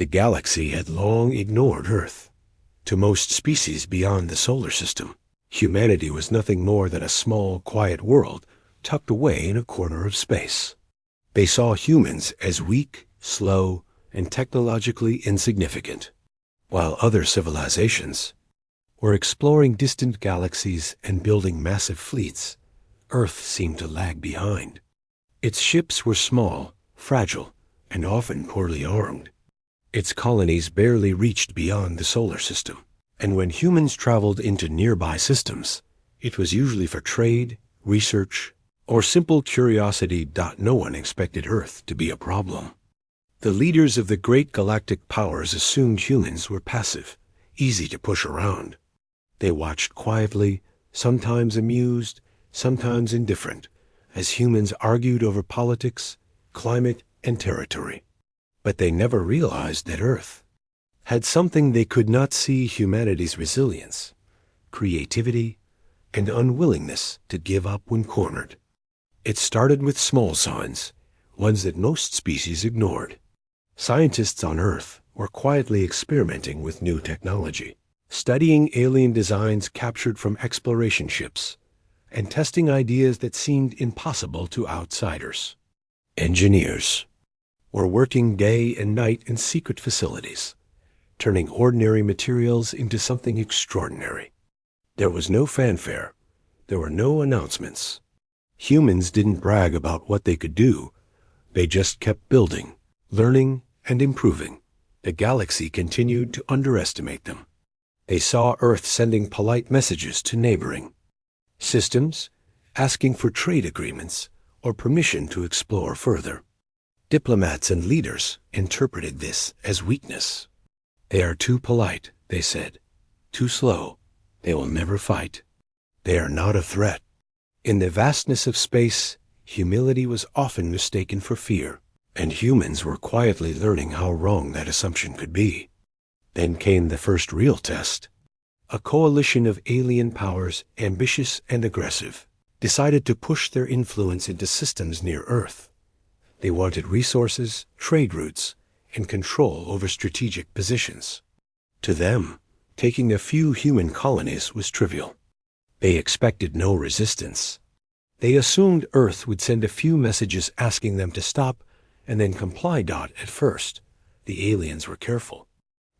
The galaxy had long ignored Earth. To most species beyond the solar system, humanity was nothing more than a small, quiet world tucked away in a corner of space. They saw humans as weak, slow, and technologically insignificant, while other civilizations were exploring distant galaxies and building massive fleets. Earth seemed to lag behind. Its ships were small, fragile, and often poorly armed. Its colonies barely reached beyond the solar system, and when humans traveled into nearby systems, it was usually for trade, research, or simple curiosity. No one expected Earth to be a problem. The leaders of the great galactic powers assumed humans were passive, easy to push around. They watched quietly, sometimes amused, sometimes indifferent, as humans argued over politics, climate, and territory. But they never realized that Earth had something they could not see: humanity's resilience, creativity, and unwillingness to give up when cornered. It started with small signs, ones that most species ignored. Scientists on Earth were quietly experimenting with new technology, studying alien designs captured from exploration ships, and testing ideas that seemed impossible to outsiders. Engineers were working day and night in secret facilities, turning ordinary materials into something extraordinary. There was no fanfare. There were no announcements. Humans didn't brag about what they could do. They just kept building, learning, and improving. The galaxy continued to underestimate them. They saw Earth sending polite messages to neighboring systems, asking for trade agreements or permission to explore further. Diplomats and leaders interpreted this as weakness. They are too polite, they said. Too slow. They will never fight. They are not a threat. In the vastness of space, humility was often mistaken for fear, and humans were quietly learning how wrong that assumption could be. Then came the first real test. A coalition of alien powers, ambitious and aggressive, decided to push their influence into systems near Earth. They wanted resources, trade routes, and control over strategic positions. To them, taking a few human colonies was trivial. They expected no resistance. They assumed Earth would send a few messages asking them to stop and then comply. At first, the aliens were careful.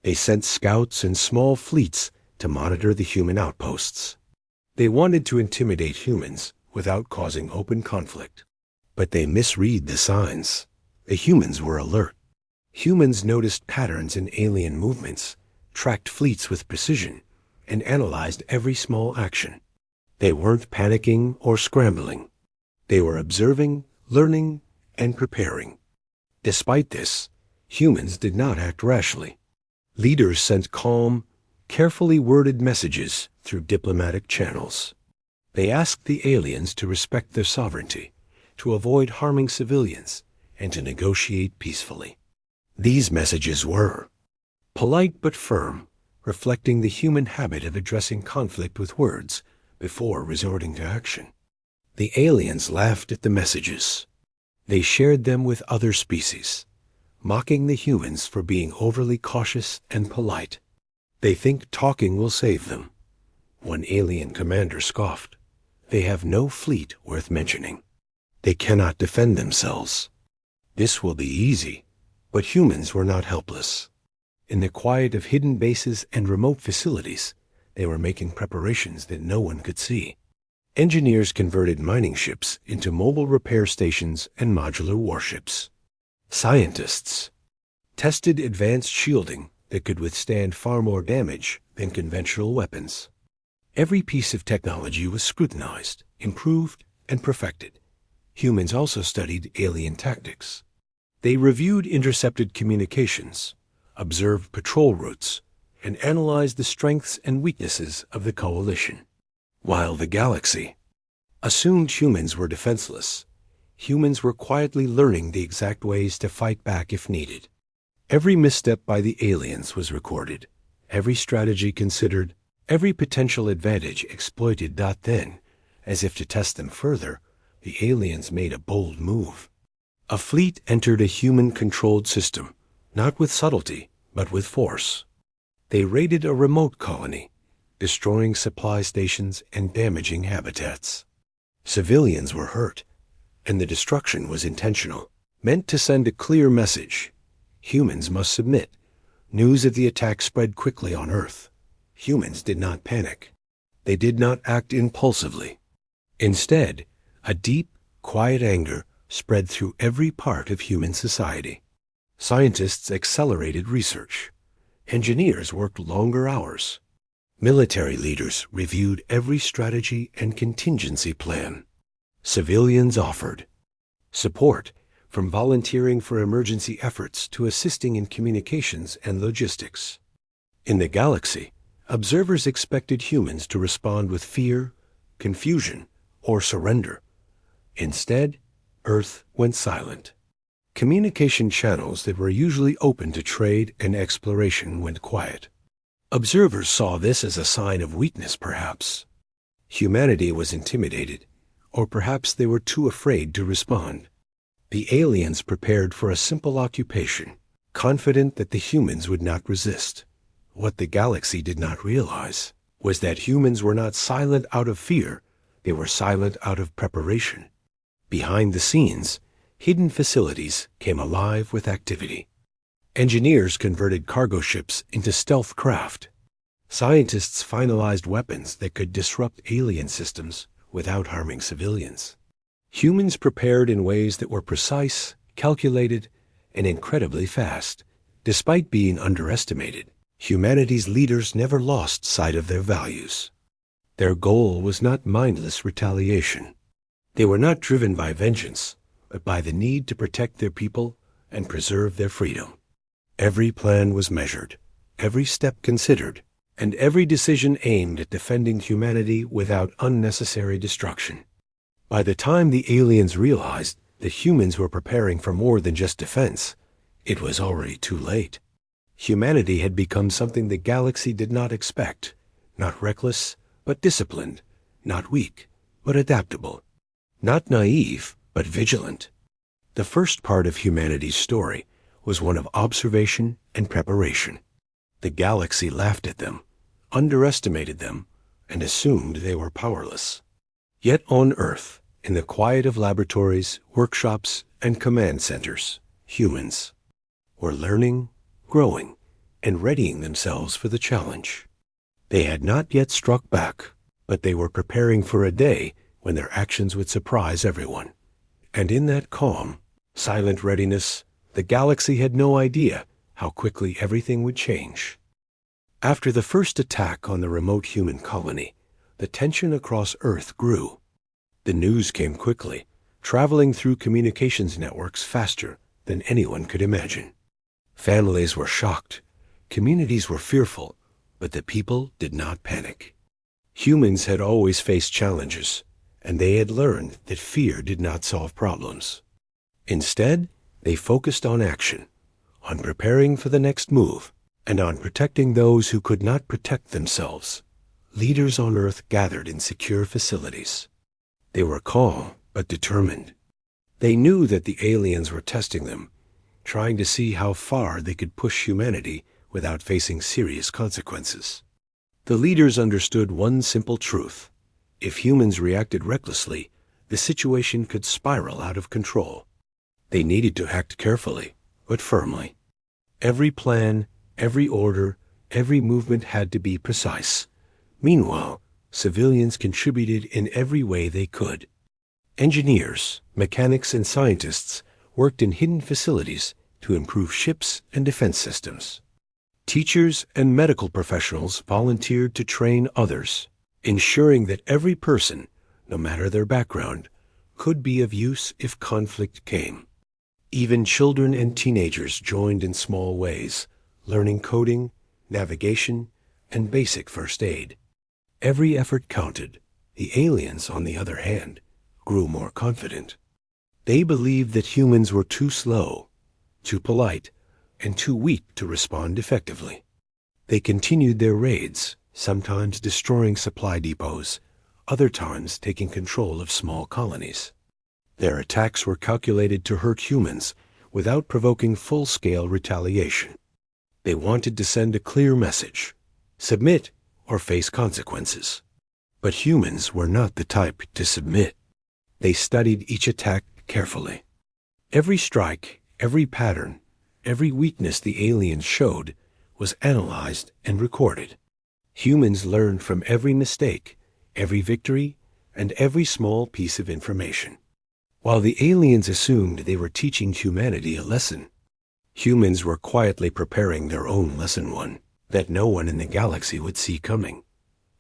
They sent scouts and small fleets to monitor the human outposts. They wanted to intimidate humans without causing open conflict. But they misread the signs. The humans were alert. Humans noticed patterns in alien movements, tracked fleets with precision, and analyzed every small action. They weren't panicking or scrambling. They were observing, learning, and preparing. Despite this, humans did not act rashly. Leaders sent calm, carefully worded messages through diplomatic channels. They asked the aliens to respect their sovereignty, to avoid harming civilians, and to negotiate peacefully. These messages were polite but firm, reflecting the human habit of addressing conflict with words before resorting to action. The aliens laughed at the messages. They shared them with other species, mocking the humans for being overly cautious and polite. They think talking will save them. One alien commander scoffed. They have no fleet worth mentioning. They cannot defend themselves. This will be easy, but humans were not helpless. In the quiet of hidden bases and remote facilities, they were making preparations that no one could see. Engineers converted mining ships into mobile repair stations and modular warships. Scientists tested advanced shielding that could withstand far more damage than conventional weapons. Every piece of technology was scrutinized, improved, and perfected. Humans also studied alien tactics. They reviewed intercepted communications, observed patrol routes, and analyzed the strengths and weaknesses of the coalition. While the galaxy assumed humans were defenseless, humans were quietly learning the exact ways to fight back if needed. Every misstep by the aliens was recorded, every strategy considered, every potential advantage exploited. Then, as if to test them further, the aliens made a bold move. A fleet entered a human-controlled system, not with subtlety, but with force. They raided a remote colony, destroying supply stations and damaging habitats. Civilians were hurt, and the destruction was intentional, meant to send a clear message. Humans must submit. News of the attack spread quickly on Earth. Humans did not panic. They did not act impulsively. Instead, a deep, quiet anger spread through every part of human society. Scientists accelerated research. Engineers worked longer hours. Military leaders reviewed every strategy and contingency plan. Civilians offered support, from volunteering for emergency efforts to assisting in communications and logistics. In the galaxy, observers expected humans to respond with fear, confusion, or surrender. Instead, Earth went silent. Communication channels that were usually open to trade and exploration went quiet. Observers saw this as a sign of weakness, perhaps. Humanity was intimidated, or perhaps they were too afraid to respond. The aliens prepared for a simple occupation, confident that the humans would not resist. What the galaxy did not realize was that humans were not silent out of fear, they were silent out of preparation. Behind the scenes, hidden facilities came alive with activity. Engineers converted cargo ships into stealth craft. Scientists finalized weapons that could disrupt alien systems without harming civilians. Humans prepared in ways that were precise, calculated, and incredibly fast. Despite being underestimated, humanity's leaders never lost sight of their values. Their goal was not mindless retaliation. They were not driven by vengeance, but by the need to protect their people and preserve their freedom. Every plan was measured, every step considered, and every decision aimed at defending humanity without unnecessary destruction. By the time the aliens realized that humans were preparing for more than just defense, it was already too late. Humanity had become something the galaxy did not expect, not reckless, but disciplined, not weak, but adaptable, not naive, but vigilant. The first part of humanity's story was one of observation and preparation. The galaxy laughed at them, underestimated them, and assumed they were powerless. Yet on Earth, in the quiet of laboratories, workshops, and command centers, humans were learning, growing, and readying themselves for the challenge. They had not yet struck back, but they were preparing for a day when their actions would surprise everyone. And in that calm, silent readiness, the galaxy had no idea how quickly everything would change. After the first attack on the remote human colony, the tension across Earth grew. The news came quickly, traveling through communications networks faster than anyone could imagine. Families were shocked, communities were fearful, but the people did not panic. Humans had always faced challenges, and they had learned that fear did not solve problems. Instead, they focused on action, on preparing for the next move, and on protecting those who could not protect themselves. Leaders on Earth gathered in secure facilities. They were calm but determined. They knew that the aliens were testing them, trying to see how far they could push humanity without facing serious consequences. The leaders understood one simple truth. If humans reacted recklessly, the situation could spiral out of control. They needed to act carefully, but firmly. Every plan, every order, every movement had to be precise. Meanwhile, civilians contributed in every way they could. Engineers, mechanics, and scientists worked in hidden facilities to improve ships and defense systems. Teachers and medical professionals volunteered to train others, ensuring that every person, no matter their background, could be of use if conflict came. Even children and teenagers joined in small ways, learning coding, navigation, and basic first aid. Every effort counted. The aliens, on the other hand, grew more confident. They believed that humans were too slow, too polite, and too weak to respond effectively. They continued their raids, sometimes destroying supply depots, other times taking control of small colonies. Their attacks were calculated to hurt humans without provoking full-scale retaliation. They wanted to send a clear message: submit or face consequences. But humans were not the type to submit. They studied each attack carefully. Every strike, every pattern, every weakness the aliens showed was analyzed and recorded. Humans learned from every mistake, every victory, and every small piece of information. While the aliens assumed they were teaching humanity a lesson, humans were quietly preparing their own lesson, one that no one in the galaxy would see coming.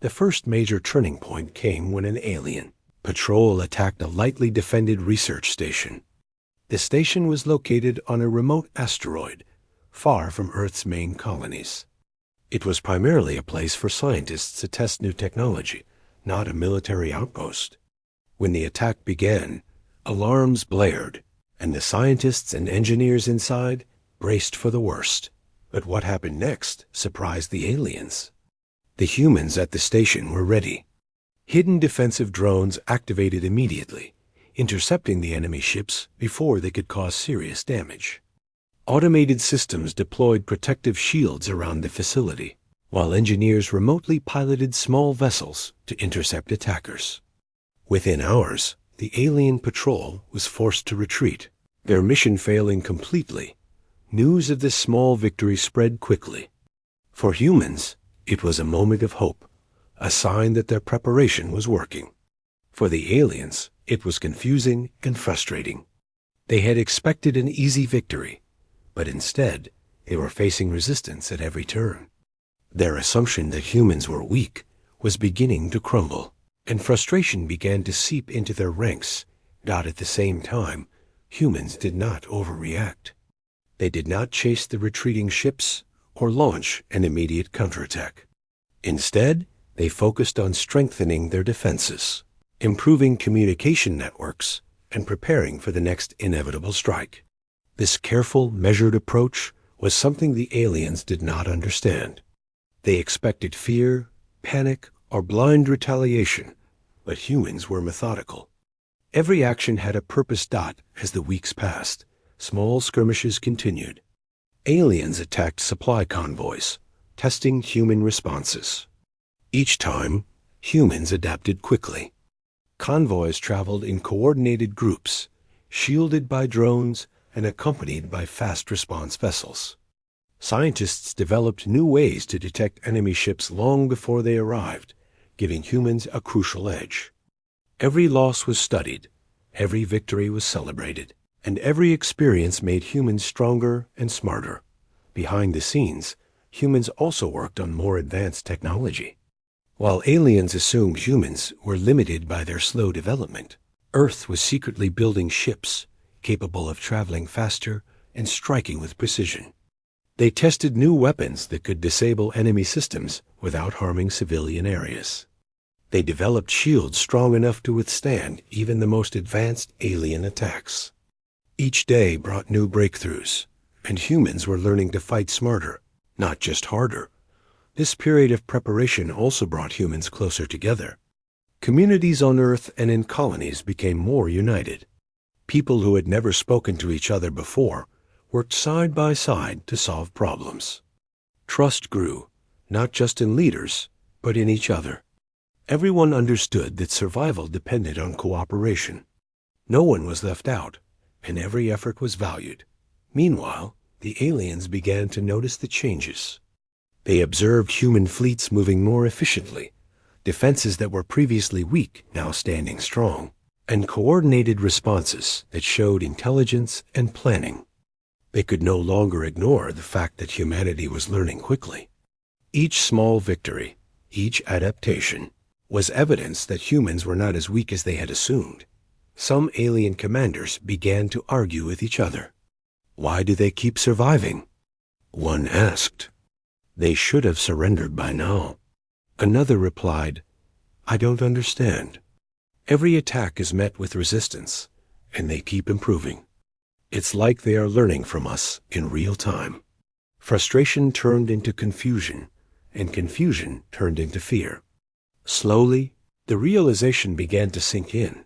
The first major turning point came when an alien patrol attacked a lightly defended research station. The station was located on a remote asteroid, far from Earth's main colonies. It was primarily a place for scientists to test new technology, not a military outpost. When the attack began, alarms blared, and the scientists and engineers inside braced for the worst. But what happened next surprised the aliens. The humans at the station were ready. Hidden defensive drones activated immediately, intercepting the enemy ships before they could cause serious damage. Automated systems deployed protective shields around the facility, while engineers remotely piloted small vessels to intercept attackers. Within hours, the alien patrol was forced to retreat, their mission failing completely. News of this small victory spread quickly. For humans, it was a moment of hope, a sign that their preparation was working. For the aliens, it was confusing and frustrating. They had expected an easy victory, but instead, they were facing resistance at every turn. Their assumption that humans were weak was beginning to crumble, and frustration began to seep into their ranks. At the same time, humans did not overreact. They did not chase the retreating ships or launch an immediate counterattack. Instead, they focused on strengthening their defenses, improving communication networks, and preparing for the next inevitable strike. This careful, measured approach was something the aliens did not understand. They expected fear, panic, or blind retaliation, but humans were methodical. Every action had a purpose. As the weeks passed, small skirmishes continued. Aliens attacked supply convoys, testing human responses. Each time, humans adapted quickly. Convoys traveled in coordinated groups, shielded by drones and accompanied by fast response vessels. Scientists developed new ways to detect enemy ships long before they arrived, giving humans a crucial edge. Every loss was studied, every victory was celebrated, and every experience made humans stronger and smarter. Behind the scenes, humans also worked on more advanced technology. While aliens assumed humans were limited by their slow development, Earth was secretly building ships capable of traveling faster and striking with precision. They tested new weapons that could disable enemy systems without harming civilian areas. They developed shields strong enough to withstand even the most advanced alien attacks. Each day brought new breakthroughs, and humans were learning to fight smarter, not just harder. This period of preparation also brought humans closer together. Communities on Earth and in colonies became more united. People who had never spoken to each other before worked side by side to solve problems. Trust grew, not just in leaders, but in each other. Everyone understood that survival depended on cooperation. No one was left out, and every effort was valued. Meanwhile, the aliens began to notice the changes. They observed human fleets moving more efficiently, defenses that were previously weak now standing strong, and coordinated responses that showed intelligence and planning. They could no longer ignore the fact that humanity was learning quickly. Each small victory, each adaptation, was evidence that humans were not as weak as they had assumed. Some alien commanders began to argue with each other. Why do they keep surviving? One asked. They should have surrendered by now. Another replied, I don't understand. Every attack is met with resistance, and they keep improving. It's like they are learning from us in real time. Frustration turned into confusion, and confusion turned into fear. Slowly, the realization began to sink in.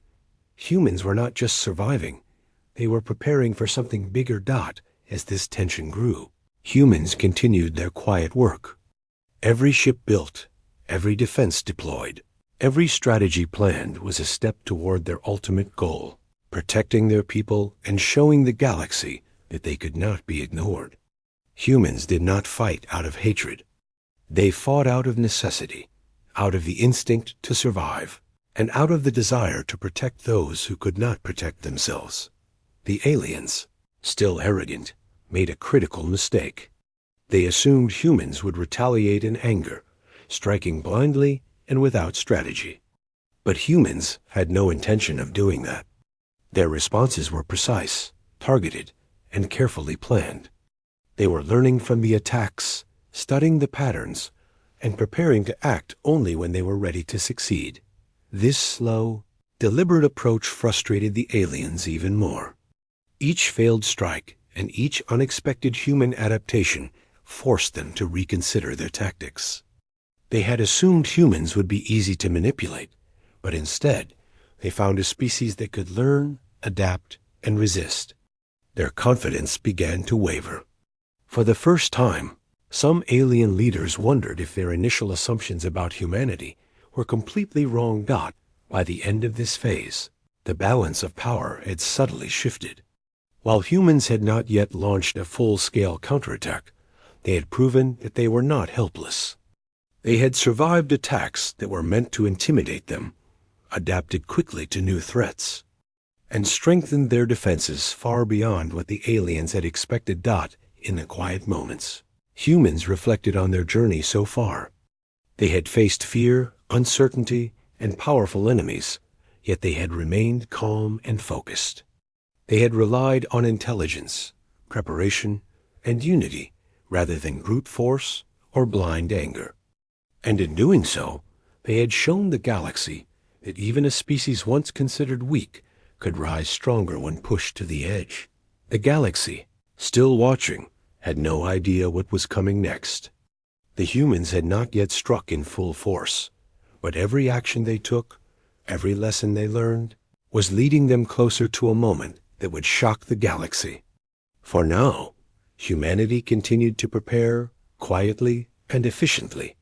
Humans were not just surviving, They were preparing for something bigger. As this tension grew, humans continued their quiet work. Every ship built, every defense deployed, every strategy planned was a step toward their ultimate goal, protecting their people and showing the galaxy that they could not be ignored. Humans did not fight out of hatred. They fought out of necessity, out of the instinct to survive, and out of the desire to protect those who could not protect themselves. The aliens, still arrogant, made a critical mistake. They assumed humans would retaliate in anger, striking blindly and without strategy. But humans had no intention of doing that. Their responses were precise, targeted, and carefully planned. They were learning from the attacks, studying the patterns, and preparing to act only when they were ready to succeed. This slow, deliberate approach frustrated the aliens even more. Each failed strike and each unexpected human adaptation forced them to reconsider their tactics. They had assumed humans would be easy to manipulate, but instead, they found a species that could learn, adapt, and resist. Their confidence began to waver. For the first time, some alien leaders wondered if their initial assumptions about humanity were completely wrong. By the end of this phase, the balance of power had subtly shifted. While humans had not yet launched a full-scale counterattack, they had proven that they were not helpless. They had survived attacks that were meant to intimidate them, adapted quickly to new threats, and strengthened their defenses far beyond what the aliens had expected. In the quiet moments, humans reflected on their journey so far. They had faced fear, uncertainty, and powerful enemies, yet they had remained calm and focused. They had relied on intelligence, preparation, and unity rather than brute force or blind anger. And in doing so, they had shown the galaxy that even a species once considered weak could rise stronger when pushed to the edge. The galaxy, still watching, had no idea what was coming next. The humans had not yet struck in full force, but every action they took, every lesson they learned, was leading them closer to a moment that would shock the galaxy. For now, humanity continued to prepare quietly and efficiently,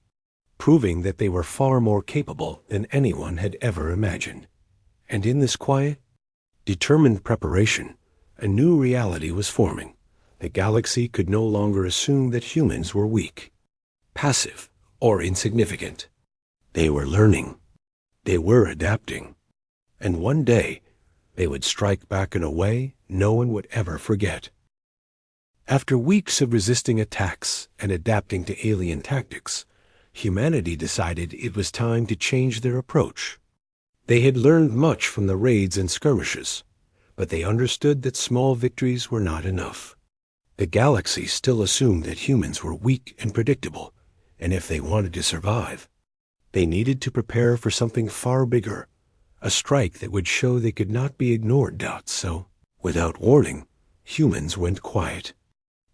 proving that they were far more capable than anyone had ever imagined. And in this quiet, determined preparation, a new reality was forming. The galaxy could no longer assume that humans were weak, passive, or insignificant. They were learning. They were adapting. And one day, they would strike back in a way no one would ever forget. After weeks of resisting attacks and adapting to alien tactics, humanity decided it was time to change their approach. They had learned much from the raids and skirmishes, but they understood that small victories were not enough. The galaxy still assumed that humans were weak and predictable, and if they wanted to survive, they needed to prepare for something far bigger, a strike that would show they could not be ignored. So, without warning, humans went quiet.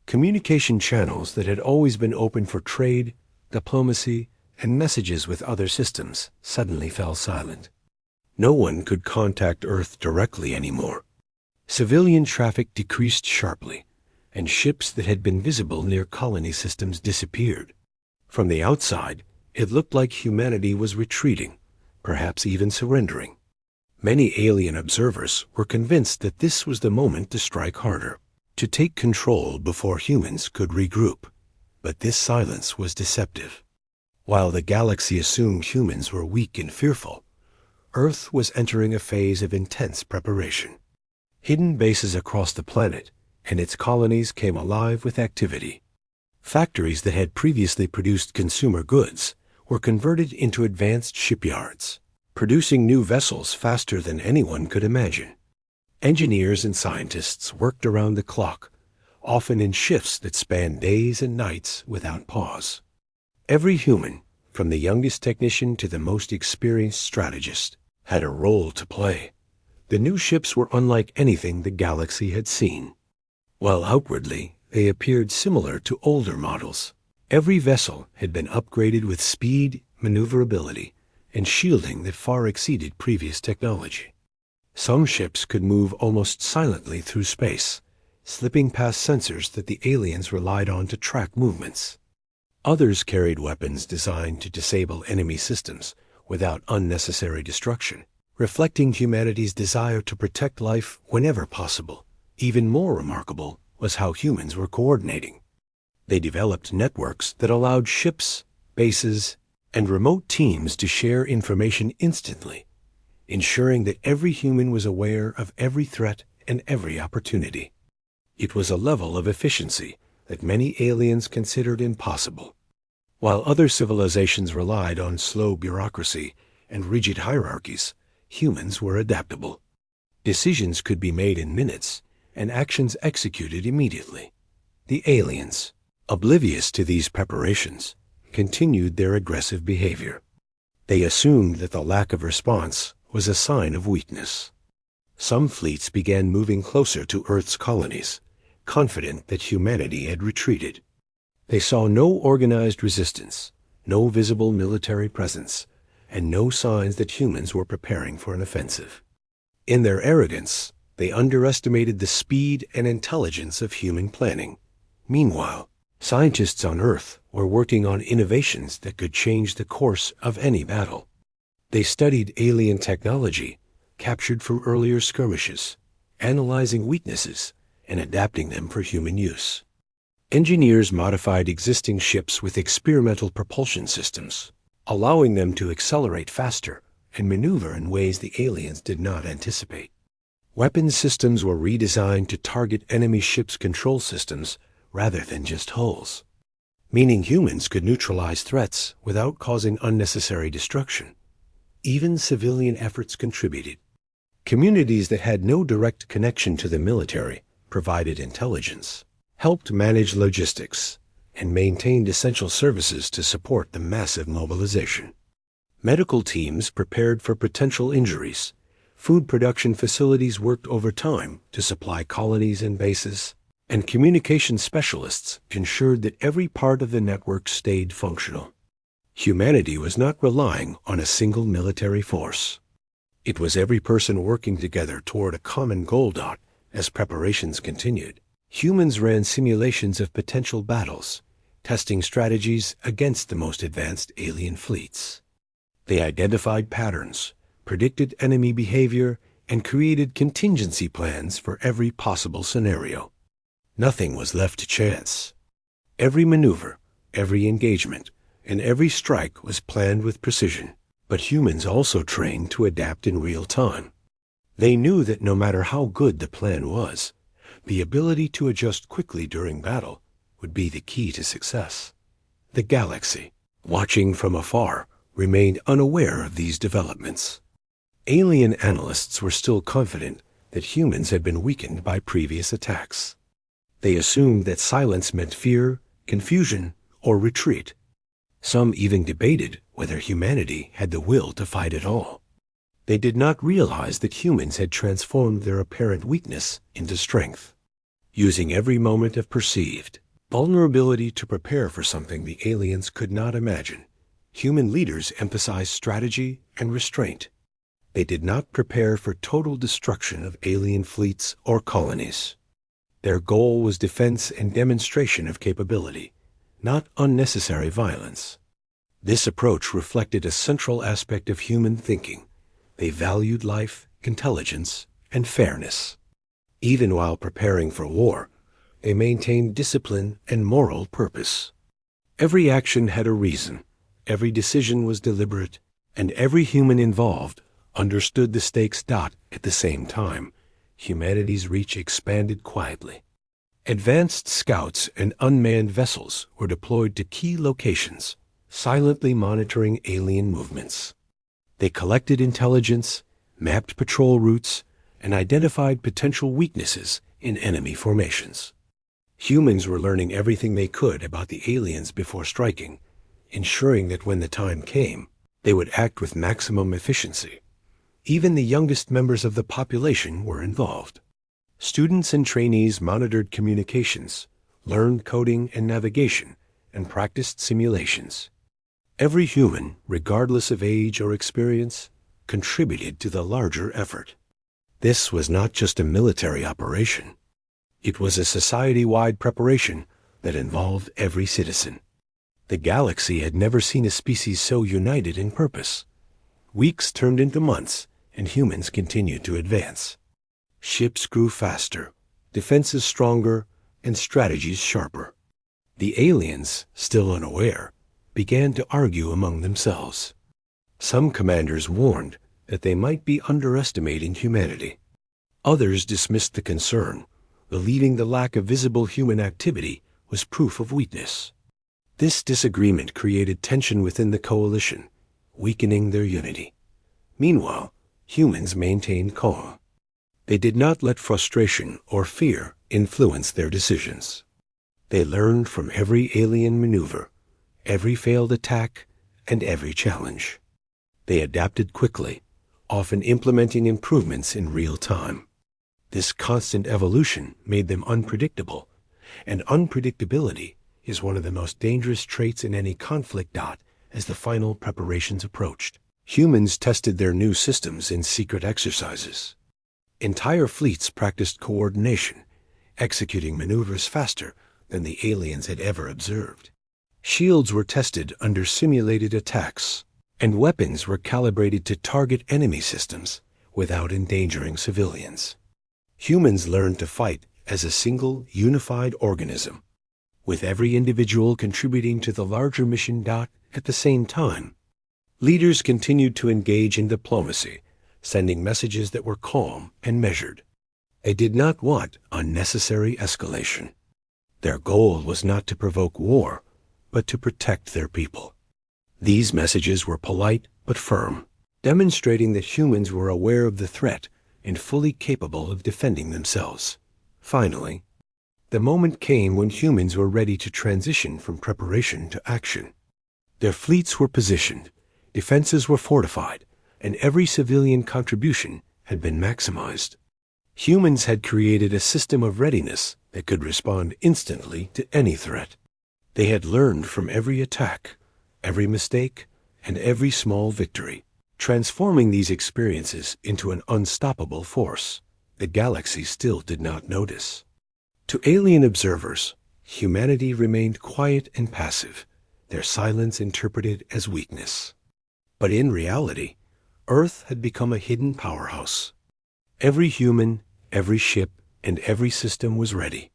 Communication channels that had always been open for trade, diplomacy, and messages with other systems suddenly fell silent. No one could contact Earth directly anymore. Civilian traffic decreased sharply, and ships that had been visible near colony systems disappeared. From the outside, it looked like humanity was retreating, perhaps even surrendering. Many alien observers were convinced that this was the moment to strike harder, to take control before humans could regroup. But this silence was deceptive. While the galaxy assumed humans were weak and fearful, Earth was entering a phase of intense preparation. Hidden bases across the planet and its colonies came alive with activity. Factories that had previously produced consumer goods were converted into advanced shipyards, producing new vessels faster than anyone could imagine. Engineers and scientists worked around the clock, often in shifts that spanned days and nights without pause. Every human, from the youngest technician to the most experienced strategist, had a role to play. The new ships were unlike anything the galaxy had seen. While outwardly they appeared similar to older models, every vessel had been upgraded with speed, maneuverability, and shielding that far exceeded previous technology. Some ships could move almost silently through space, slipping past sensors that the aliens relied on to track movements. Others carried weapons designed to disable enemy systems without unnecessary destruction, reflecting humanity's desire to protect life whenever possible. Even more remarkable was how humans were coordinating. They developed networks that allowed ships, bases, and remote teams to share information instantly, ensuring that every human was aware of every threat and every opportunity. It was a level of efficiency that many aliens considered impossible. While other civilizations relied on slow bureaucracy and rigid hierarchies, humans were adaptable. Decisions could be made in minutes and actions executed immediately. The aliens, oblivious to these preparations, continued their aggressive behavior. They assumed that the lack of response was a sign of weakness. Some fleets began moving closer to Earth's colonies, confident that humanity had retreated. They saw no organized resistance, no visible military presence, and no signs that humans were preparing for an offensive. In their arrogance, they underestimated the speed and intelligence of human planning. Meanwhile, scientists on Earth were working on innovations that could change the course of any battle. They studied alien technology, captured from earlier skirmishes, analyzing weaknesses and adapting them for human use. Engineers modified existing ships with experimental propulsion systems, allowing them to accelerate faster and maneuver in ways the aliens did not anticipate. Weapons systems were redesigned to target enemy ships' control systems rather than just hulls, meaning humans could neutralize threats without causing unnecessary destruction. Even civilian efforts contributed. Communities that had no direct connection to the military provided intelligence, helped manage logistics, and maintained essential services to support the massive mobilization. Medical teams prepared for potential injuries. Food production facilities worked overtime to supply colonies and bases, and communication specialists ensured that every part of the network stayed functional. Humanity was not relying on a single military force. It was every person working together toward a common goal. As preparations continued, humans ran simulations of potential battles, testing strategies against the most advanced alien fleets. They identified patterns, predicted enemy behavior, and created contingency plans for every possible scenario. Nothing was left to chance. Every maneuver, every engagement, and every strike was planned with precision. But humans also trained to adapt in real time. They knew that no matter how good the plan was, the ability to adjust quickly during battle would be the key to success. The galaxy, watching from afar, remained unaware of these developments. Alien analysts were still confident that humans had been weakened by previous attacks. They assumed that silence meant fear, confusion, or retreat. Some even debated whether humanity had the will to fight at all. They did not realize that humans had transformed their apparent weakness into strength, using every moment of perceived vulnerability to prepare for something the aliens could not imagine. Human leaders emphasized strategy and restraint. They did not prepare for total destruction of alien fleets or colonies. Their goal was defense and demonstration of capability, not unnecessary violence. This approach reflected a central aspect of human thinking. They valued life, intelligence, and fairness. Even while preparing for war, they maintained discipline and moral purpose. Every action had a reason, every decision was deliberate, and every human involved understood the stakes. At the same time, humanity's reach expanded quietly. Advanced scouts and unmanned vessels were deployed to key locations, silently monitoring alien movements. They collected intelligence, mapped patrol routes, and identified potential weaknesses in enemy formations. Humans were learning everything they could about the aliens before striking, ensuring that when the time came, they would act with maximum efficiency. Even the youngest members of the population were involved. Students and trainees monitored communications, learned coding and navigation, and practiced simulations. Every human, regardless of age or experience, contributed to the larger effort. This was not just a military operation. It was a society-wide preparation that involved every citizen. The galaxy had never seen a species so united in purpose. Weeks turned into months, and humans continued to advance. Ships grew faster, defenses stronger, and strategies sharper. The aliens, still unaware, began to argue among themselves. Some commanders warned that they might be underestimating humanity. Others dismissed the concern, believing the lack of visible human activity was proof of weakness. This disagreement created tension within the coalition, weakening their unity. Meanwhile, humans maintained calm. They did not let frustration or fear influence their decisions. They learned from every alien maneuver, every failed attack, and every challenge. They adapted quickly, often implementing improvements in real time. This constant evolution made them unpredictable, and unpredictability is one of the most dangerous traits in any conflict. As the final preparations approached, humans tested their new systems in secret exercises. Entire fleets practiced coordination, executing maneuvers faster than the aliens had ever observed. Shields were tested under simulated attacks, and weapons were calibrated to target enemy systems without endangering civilians. Humans learned to fight as a single, unified organism, with every individual contributing to the larger mission. At the same time, leaders continued to engage in diplomacy, sending messages that were calm and measured. They did not want unnecessary escalation. Their goal was not to provoke war, but to protect their people. These messages were polite but firm, demonstrating that humans were aware of the threat and fully capable of defending themselves. Finally, the moment came when humans were ready to transition from preparation to action. Their fleets were positioned, defenses were fortified, and every civilian contribution had been maximized. Humans had created a system of readiness that could respond instantly to any threat. They had learned from every attack, every mistake, and every small victory, transforming these experiences into an unstoppable force the galaxy still did not notice. To alien observers, humanity remained quiet and passive, their silence interpreted as weakness. But in reality, Earth had become a hidden powerhouse. Every human, every ship, and every system was ready.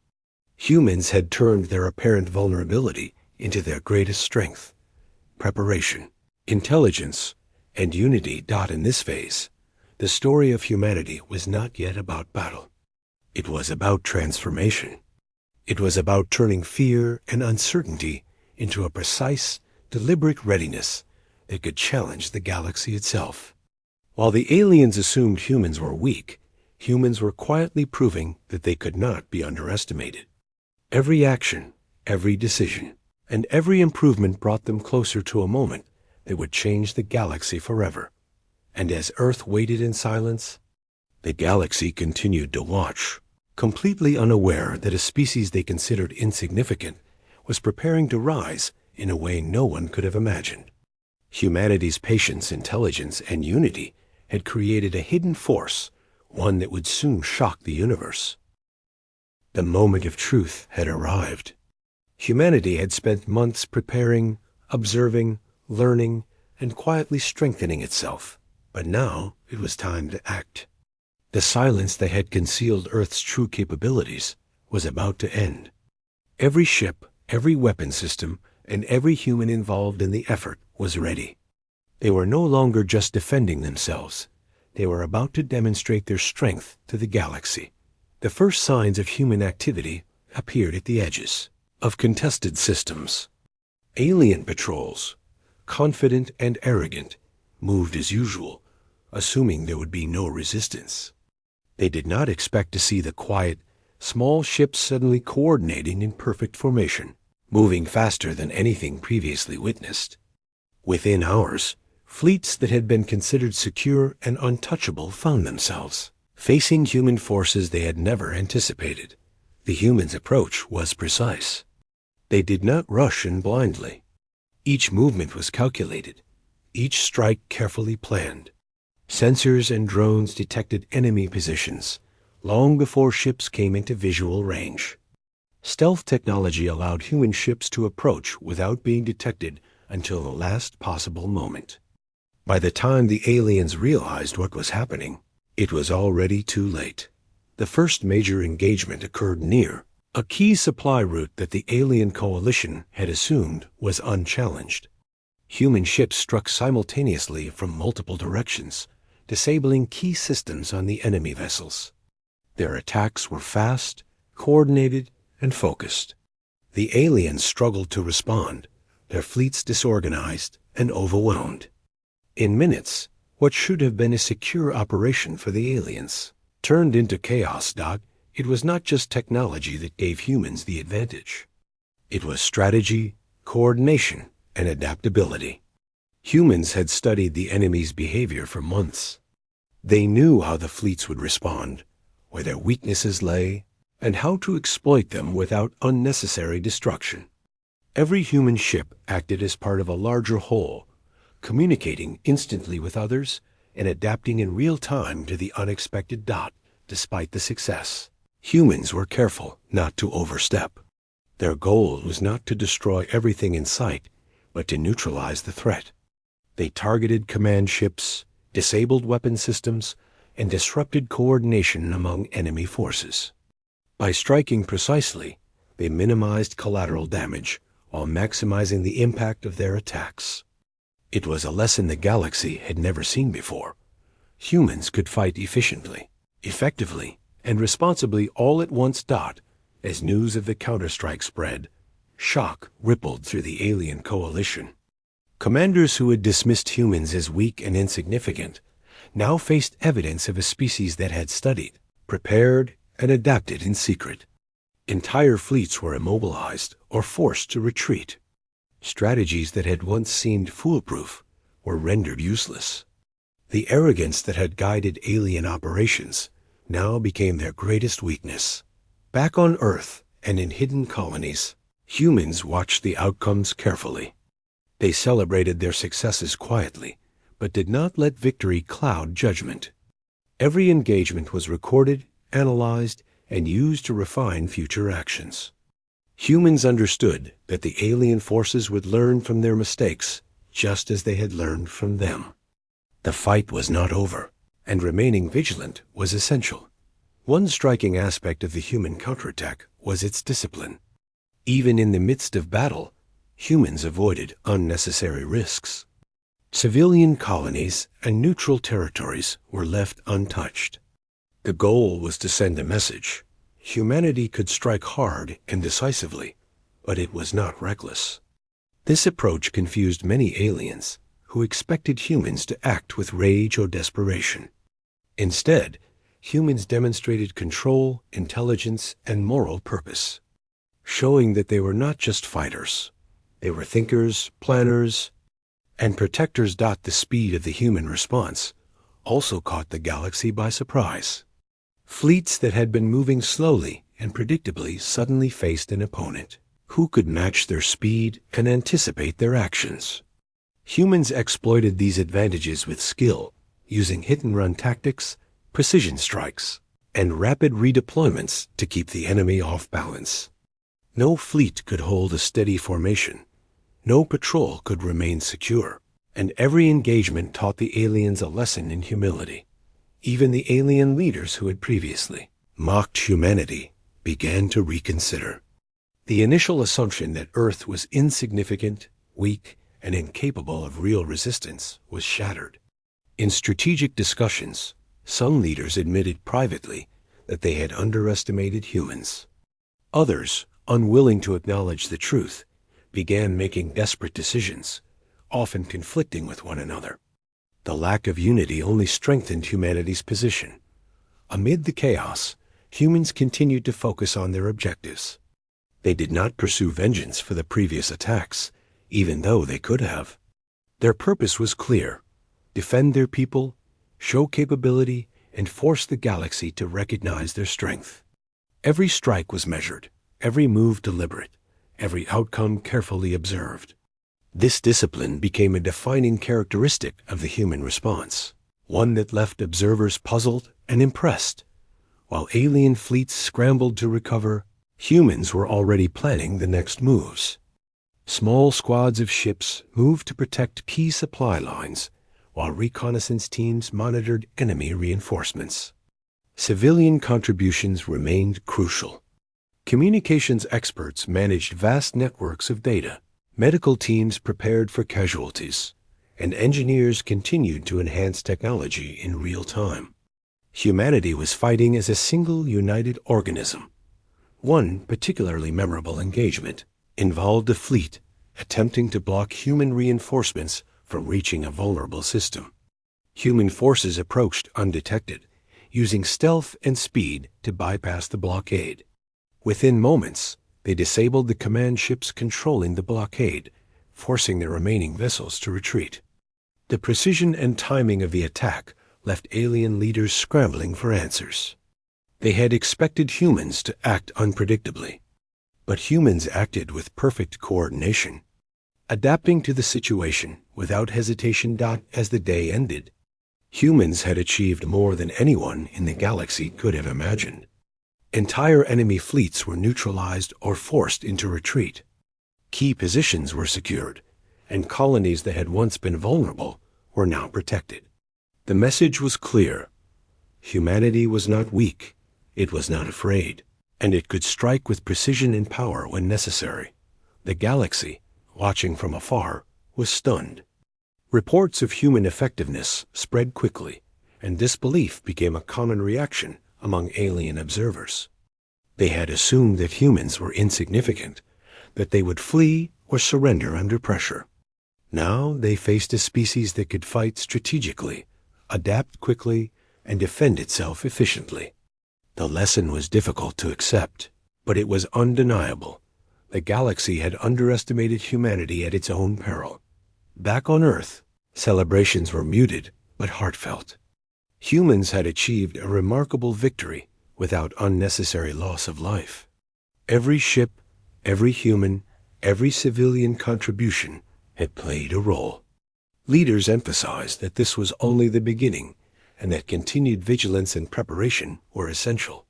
Humans had turned their apparent vulnerability into their greatest strength: preparation, intelligence, and unity. In this phase, the story of humanity was not yet about battle. It was about transformation. It was about turning fear and uncertainty into a precise, deliberate readiness that could challenge the galaxy itself. While the aliens assumed humans were weak, humans were quietly proving that they could not be underestimated. Every action, every decision, and every improvement brought them closer to a moment that would change the galaxy forever. And as Earth waited in silence, the galaxy continued to watch, completely unaware that a species they considered insignificant was preparing to rise in a way no one could have imagined. Humanity's patience, intelligence, and unity had created a hidden force, one that would soon shock the universe. The moment of truth had arrived. Humanity had spent months preparing, observing, learning, and quietly strengthening itself. But now it was time to act. The silence that had concealed Earth's true capabilities was about to end. Every ship, every weapon system, and every human involved in the effort was ready. They were no longer just defending themselves. They were about to demonstrate their strength to the galaxy. The first signs of human activity appeared at the edges of contested systems. Alien patrols, confident and arrogant, moved as usual, assuming there would be no resistance. They did not expect to see the quiet, small ships suddenly coordinating in perfect formation, moving faster than anything previously witnessed. Within hours, fleets that had been considered secure and untouchable found themselves facing human forces they had never anticipated. The humans' approach was precise. They did not rush in blindly. Each movement was calculated, each strike carefully planned. Sensors and drones detected enemy positions long before ships came into visual range. Stealth technology allowed human ships to approach without being detected until the last possible moment. By the time the aliens realized what was happening, it was already too late. The first major engagement occurred near a key supply route that the alien coalition had assumed was unchallenged. Human ships struck simultaneously from multiple directions, disabling key systems on the enemy vessels. Their attacks were fast, coordinated, and focused. The aliens struggled to respond, their fleets disorganized and overwhelmed. In minutes, what should have been a secure operation for the aliens turned into chaos. It was not just technology that gave humans the advantage. It was strategy, coordination, and adaptability. Humans had studied the enemy's behavior for months. They knew how the fleets would respond, where their weaknesses lay, and how to exploit them without unnecessary destruction. Every human ship acted as part of a larger whole, communicating instantly with others and adapting in real time to the unexpected. Despite the success, humans were careful not to overstep. Their goal was not to destroy everything in sight, but to neutralize the threat. They targeted command ships, disabled weapon systems, and disrupted coordination among enemy forces. By striking precisely, they minimized collateral damage while maximizing the impact of their attacks. It was a lesson the galaxy had never seen before. Humans could fight efficiently, effectively, and responsibly all at once. As news of the counterstrike spread, shock rippled through the alien coalition. Commanders who had dismissed humans as weak and insignificant now faced evidence of a species that had studied, prepared, and adapted in secret. Entire fleets were immobilized or forced to retreat. Strategies that had once seemed foolproof were rendered useless. The arrogance that had guided alien operations now became their greatest weakness. Back on Earth and in hidden colonies, humans watched the outcomes carefully. They celebrated their successes quietly, but did not let victory cloud judgment. Every engagement was recorded, analyzed, and used to refine future actions. Humans understood that the alien forces would learn from their mistakes just as they had learned from them. The fight was not over, and remaining vigilant was essential. One striking aspect of the human counterattack was its discipline. Even in the midst of battle, humans avoided unnecessary risks. Civilian colonies and neutral territories were left untouched. The goal was to send a message. Humanity could strike hard and decisively, but it was not reckless. This approach confused many aliens who expected humans to act with rage or desperation. Instead, humans demonstrated control, intelligence, and moral purpose, showing that they were not just fighters. They were thinkers, planners, and protectors. The speed of the human response also caught the galaxy by surprise. Fleets that had been moving slowly and predictably suddenly faced an opponent who could match their speed and anticipate their actions. Humans exploited these advantages with skill, using hit-and-run tactics, precision strikes, and rapid redeployments to keep the enemy off balance. No fleet could hold a steady formation. No patrol could remain secure, and every engagement taught the aliens a lesson in humility. Even the alien leaders who had previously mocked humanity began to reconsider. The initial assumption that Earth was insignificant, weak, and incapable of real resistance was shattered. In strategic discussions, some leaders admitted privately that they had underestimated humans. Others, unwilling to acknowledge the truth, began making desperate decisions, often conflicting with one another. The lack of unity only strengthened humanity's position. Amid the chaos, humans continued to focus on their objectives. They did not pursue vengeance for the previous attacks, even though they could have. Their purpose was clear: defend their people, show capability, and force the galaxy to recognize their strength. Every strike was measured, every move deliberate, every outcome carefully observed. This discipline became a defining characteristic of the human response. one that left observers puzzled and impressed. While alien fleets scrambled to recover, humans were already planning the next moves. Small squads of ships moved to protect key supply lines, while reconnaissance teams monitored enemy reinforcements. Civilian contributions remained crucial. Communications experts managed vast networks of data. Medical teams prepared for casualties, and engineers continued to enhance technology in real time. Humanity was fighting as a single united organism. One particularly memorable engagement involved a fleet attempting to block human reinforcements from reaching a vulnerable system. Human forces approached undetected, using stealth and speed to bypass the blockade. Within moments, they disabled the command ships controlling the blockade, forcing the remaining vessels to retreat. The precision and timing of the attack left alien leaders scrambling for answers. They had expected humans to act unpredictably, but humans acted with perfect coordination, adapting to the situation without hesitation. As the day ended, humans had achieved more than anyone in the galaxy could have imagined. Entire enemy fleets were neutralized or forced into retreat. Key positions were secured, and colonies that had once been vulnerable were now protected. The message was clear. Humanity was not weak, it was not afraid, and it could strike with precision and power when necessary. The galaxy, watching from afar, was stunned. Reports of human effectiveness spread quickly, and disbelief became a common reaction among alien observers. They had assumed that humans were insignificant, that they would flee or surrender under pressure. Now they faced a species that could fight strategically, adapt quickly, and defend itself efficiently. The lesson was difficult to accept, but it was undeniable. The galaxy had underestimated humanity at its own peril. Back on Earth, celebrations were muted but heartfelt. Humans had achieved a remarkable victory without unnecessary loss of life. Every ship, every human, every civilian contribution had played a role. Leaders emphasized that this was only the beginning and that continued vigilance and preparation were essential.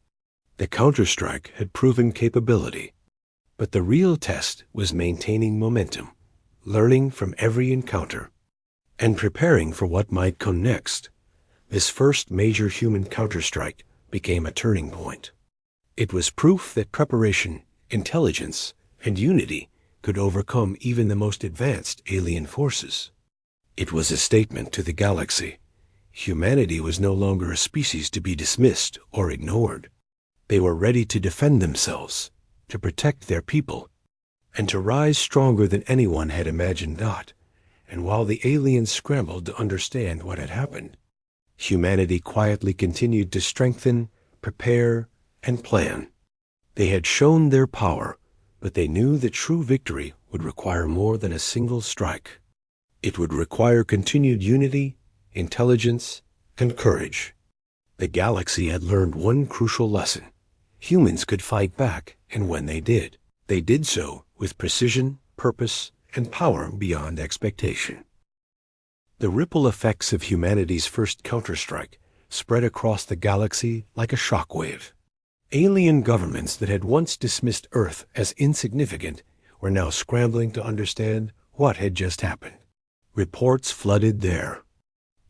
The counterstrike had proven capability, but the real test was maintaining momentum, learning from every encounter, and preparing for what might come next. This first major human counterstrike became a turning point. It was proof that preparation, intelligence, and unity could overcome even the most advanced alien forces. It was a statement to the galaxy. Humanity was no longer a species to be dismissed or ignored. They were ready to defend themselves, to protect their people, and to rise stronger than anyone had imagined. And while the aliens scrambled to understand what had happened, humanity quietly continued to strengthen, prepare, and plan. They had shown their power, but they knew that true victory would require more than a single strike. It would require continued unity, intelligence, and courage. The galaxy had learned one crucial lesson. Humans could fight back, and when they did so with precision, purpose, and power beyond expectation. The ripple effects of humanity's first counterstrike spread across the galaxy like a shockwave. Alien governments that had once dismissed Earth as insignificant were now scrambling to understand what had just happened. Reports flooded there.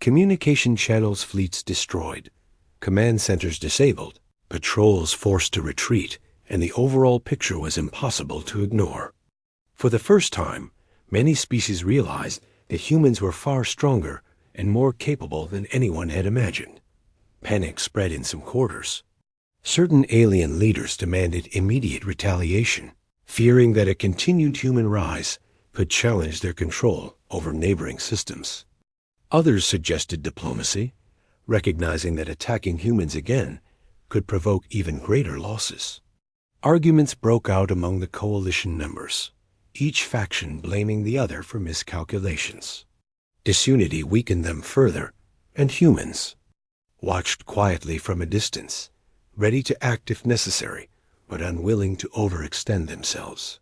Communication channels fleets destroyed, command centers disabled, patrols forced to retreat, and the overall picture was impossible to ignore. For the first time, many species realized that humans were far stronger and more capable than anyone had imagined. Panic spread in some quarters. Certain alien leaders demanded immediate retaliation, fearing that a continued human rise could challenge their control over neighboring systems. Others suggested diplomacy, recognizing that attacking humans again could provoke even greater losses. Arguments broke out among the coalition members, each faction blaming the other for miscalculations. Disunity weakened them further, and humans watched quietly from a distance, ready to act if necessary, but unwilling to overextend themselves.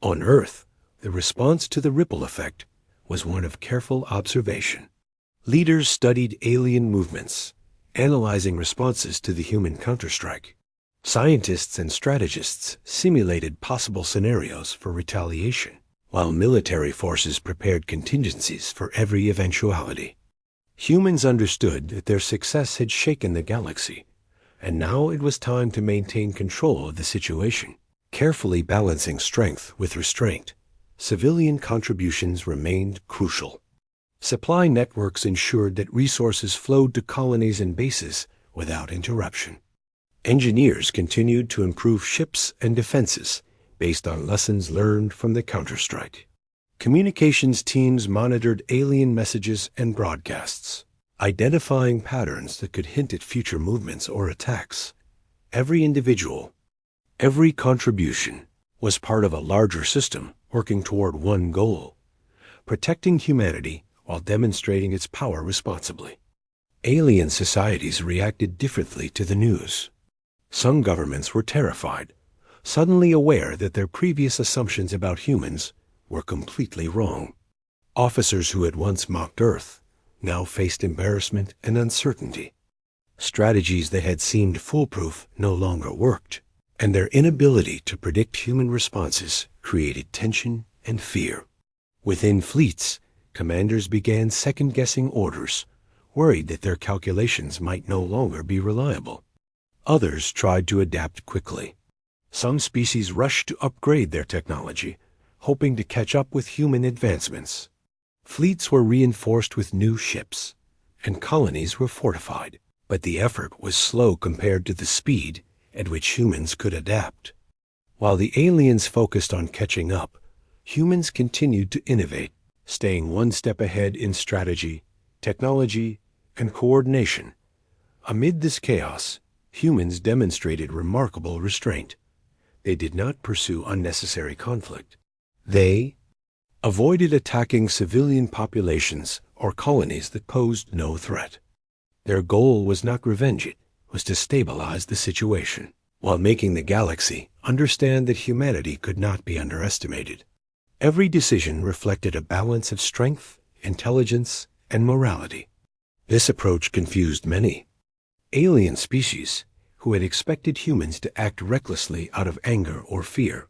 On Earth, the response to the ripple effect was one of careful observation. Leaders studied alien movements, analyzing responses to the human counterstrike. Scientists and strategists simulated possible scenarios for retaliation, while military forces prepared contingencies for every eventuality. Humans understood that their success had shaken the galaxy, and now it was time to maintain control of the situation. Carefully balancing strength with restraint, civilian contributions remained crucial. Supply networks ensured that resources flowed to colonies and bases without interruption. Engineers continued to improve ships and defenses based on lessons learned from the counterstrike. Communications teams monitored alien messages and broadcasts, identifying patterns that could hint at future movements or attacks. Every individual, every contribution was part of a larger system working toward one goal: protecting humanity while demonstrating its power responsibly. Alien societies reacted differently to the news. Some governments were terrified, suddenly aware that their previous assumptions about humans were completely wrong. Officers who had once mocked Earth now faced embarrassment and uncertainty. Strategies that had seemed foolproof no longer worked, and their inability to predict human responses created tension and fear. Within fleets, commanders began second-guessing orders, worried that their calculations might no longer be reliable. Others tried to adapt quickly. Some species rushed to upgrade their technology, hoping to catch up with human advancements. Fleets were reinforced with new ships, and colonies were fortified, but the effort was slow compared to the speed at which humans could adapt. While the aliens focused on catching up, humans continued to innovate, staying one step ahead in strategy, technology, and coordination. Amid this chaos, humans demonstrated remarkable restraint. They did not pursue unnecessary conflict. They avoided attacking civilian populations or colonies that posed no threat. Their goal was not revenge, it was to stabilize the situation, while making the galaxy understand that humanity could not be underestimated. Every decision reflected a balance of strength, intelligence, and morality. This approach confused many. Alien species who had expected humans to act recklessly out of anger or fear.